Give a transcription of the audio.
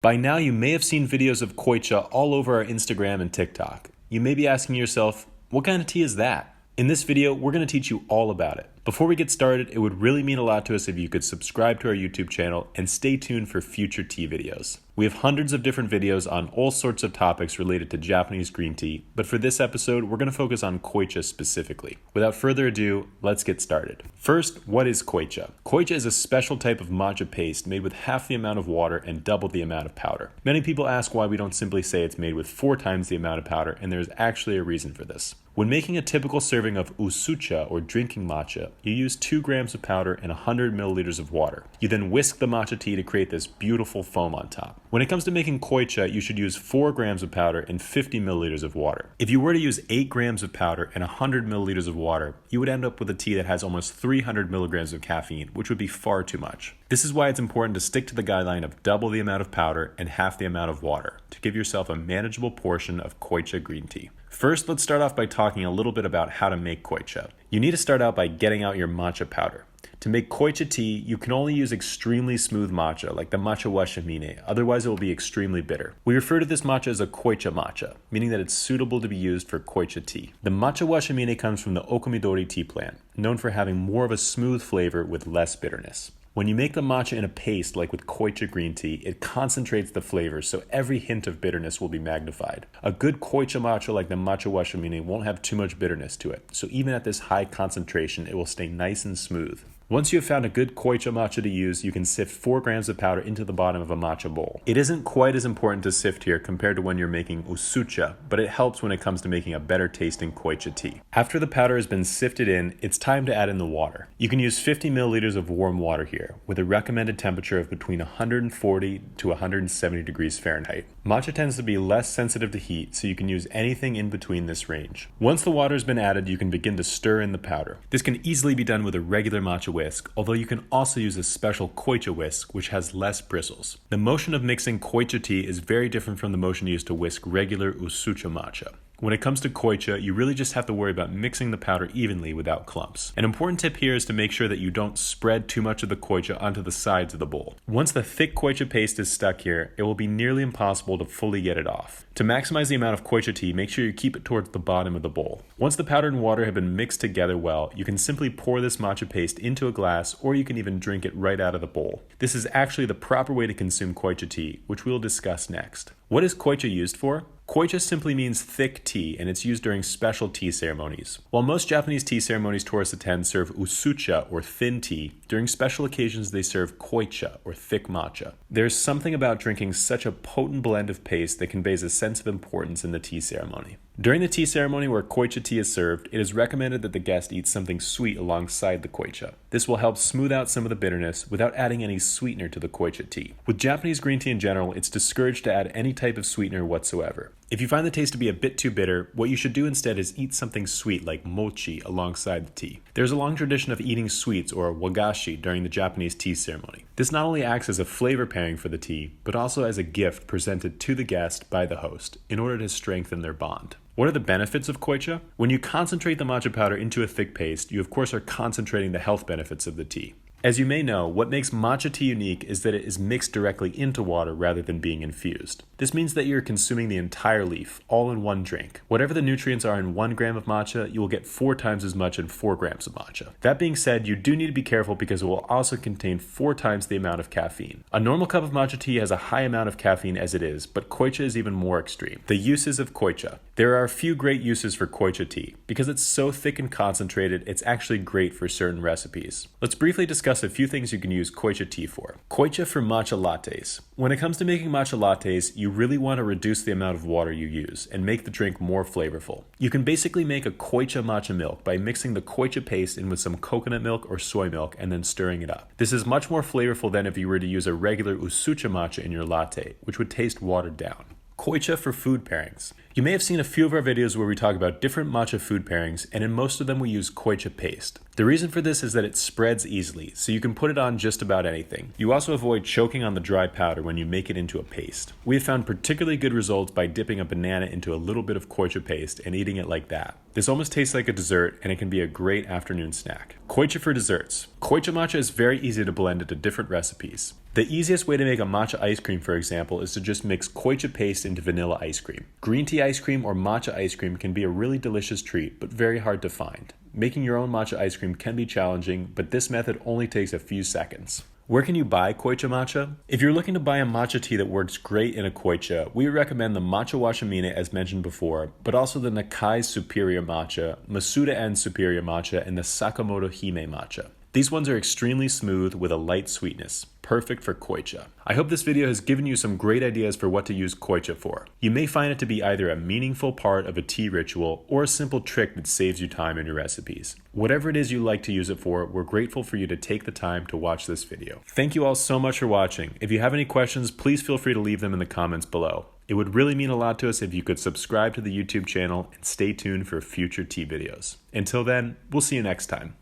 By now, you may have seen videos of Koicha all over our Instagram and TikTok. You may be asking yourself, what kind of tea is that? In this video, we're going to teach you all about it. Before we get started, it would really mean a lot to us if you could subscribe to our YouTube channel and stay tuned for future tea videos. We have hundreds of different videos on all sorts of topics related to Japanese green tea, but for this episode, we're going to focus on Koicha specifically. Without further ado, let's get started. First, what is Koicha? Koicha is a special type of matcha paste made with half the amount of water and double the amount of powder. Many people ask why we don't simply say it's made with 4 times the amount of powder, and there's actually a reason for this. When making a typical serving of usucha or drinking matcha, you use 2 grams of powder and 100 milliliters of water. You then whisk the matcha tea to create this beautiful foam on top. When it comes to making koicha, you should use 4 grams of powder and 50 milliliters of water. If you were to use 8 grams of powder and 100 milliliters of water, you would end up with a tea that has almost 300 milligrams of caffeine, which would be far too much. This is why it's important to stick to the guideline of double the amount of powder and half the amount of water to give yourself a manageable portion of koicha green tea. First, let's start off by talking a little bit about how to make koicha. You need to start out by getting out your matcha powder. To make koicha tea, you can only use extremely smooth matcha, like the matcha washamine, otherwise it will be extremely bitter. We refer to this matcha as a Koicha Matcha, meaning that it's suitable to be used for koicha tea. The matcha washamine comes from the okomidori tea plant, known for having more of a smooth flavor with less bitterness. When you make the matcha in a paste like with koicha green tea, it concentrates the flavor, so every hint of bitterness will be magnified. A good koicha matcha like the matcha washamine won't have too much bitterness to it, so even at this high concentration, it will stay nice and smooth. Once you have found a good koicha matcha to use, you can sift 4 grams of powder into the bottom of a matcha bowl. It isn't quite as important to sift here compared to when you're making usucha, but it helps when it comes to making a better tasting koicha tea. After the powder has been sifted in, it's time to add in the water. You can use 50 milliliters of warm water here, with a recommended temperature of between 140 to 170 degrees Fahrenheit. Matcha tends to be less sensitive to heat, so you can use anything in between this range. Once the water has been added, you can begin to stir in the powder. This can easily be done with a regular matcha whisk, although you can also use a special koicha whisk, which has less bristles. The motion of mixing koicha tea is very different from the motion used to whisk regular usucha matcha. When it comes to koicha, you really just have to worry about mixing the powder evenly without clumps. An important tip here is to make sure that you don't spread too much of the koicha onto the sides of the bowl. Once the thick koicha paste is stuck here, it will be nearly impossible to fully get it off. To maximize the amount of koicha tea, make sure you keep it towards the bottom of the bowl. Once the powder and water have been mixed together well, you can simply pour this matcha paste into a glass, or you can even drink it right out of the bowl. This is actually the proper way to consume koicha tea, which we'll discuss next. What is koicha used for? Koicha simply means thick tea, and it's used during special tea ceremonies. While most Japanese tea ceremonies tourists attend serve usucha or thin tea, during special occasions they serve koicha or thick matcha. There's something about drinking such a potent blend of paste that conveys a sense of importance in the tea ceremony. During the tea ceremony where koicha tea is served, it is recommended that the guest eat something sweet alongside the koicha. This will help smooth out some of the bitterness without adding any sweetener to the koicha tea. With Japanese green tea in general, it's discouraged to add any type of sweetener whatsoever. If you find the taste to be a bit too bitter, what you should do instead is eat something sweet like mochi alongside the tea. There's a long tradition of eating sweets or wagashi during the Japanese tea ceremony. This not only acts as a flavor pairing for the tea, but also as a gift presented to the guest by the host in order to strengthen their bond. What are the benefits of koicha? When you concentrate the matcha powder into a thick paste, you of course are concentrating the health benefits of the tea. As you may know, what makes matcha tea unique is that it is mixed directly into water rather than being infused. This means that you're consuming the entire leaf, all in one drink. Whatever the nutrients are in 1 gram of matcha, you will get 4 times as much in 4 grams of matcha. That being said, you do need to be careful because it will also contain 4 times the amount of caffeine. A normal cup of matcha tea has a high amount of caffeine as it is, but koicha is even more extreme. The uses of koicha. There are a few great uses for koicha tea. Because it's so thick and concentrated, it's actually great for certain recipes. Let's briefly discuss a few things you can use koicha tea for. Koicha for matcha lattes. When it comes to making matcha lattes, you really want to reduce the amount of water you use and make the drink more flavorful. You can basically make a koicha matcha milk by mixing the koicha paste in with some coconut milk or soy milk and then stirring it up. This is much more flavorful than if you were to use a regular usucha matcha in your latte, which would taste watered down. Koicha for food pairings. You may have seen a few of our videos where we talk about different matcha food pairings, and in most of them we use Koicha paste. The reason for this is that it spreads easily, so you can put it on just about anything. You also avoid choking on the dry powder when you make it into a paste. We have found particularly good results by dipping a banana into a little bit of Koicha paste and eating it like that. This almost tastes like a dessert, and it can be a great afternoon snack. Koicha for desserts. Koicha matcha is very easy to blend into different recipes. The easiest way to make a matcha ice cream, for example, is to just mix Koicha paste into vanilla ice cream. Green tea ice cream or matcha ice cream can be a really delicious treat, but very hard to find. Making your own matcha ice cream can be challenging, but this method only takes a few seconds. Where can you buy Koicha matcha? If you're looking to buy a matcha tea that works great in a Koicha, we recommend the Matcha Washamine as mentioned before, but also the Nakai's Superior Matcha, Masuda N's Superior Matcha, and the Sakamoto Hime Matcha. These ones are extremely smooth with a light sweetness, perfect for Koicha. I hope this video has given you some great ideas for what to use Koicha for. You may find it to be either a meaningful part of a tea ritual or a simple trick that saves you time in your recipes. Whatever it is you like to use it for, we're grateful for you to take the time to watch this video. Thank you all so much for watching. If you have any questions, please feel free to leave them in the comments below. It would really mean a lot to us if you could subscribe to the YouTube channel and stay tuned for future tea videos. Until then, we'll see you next time.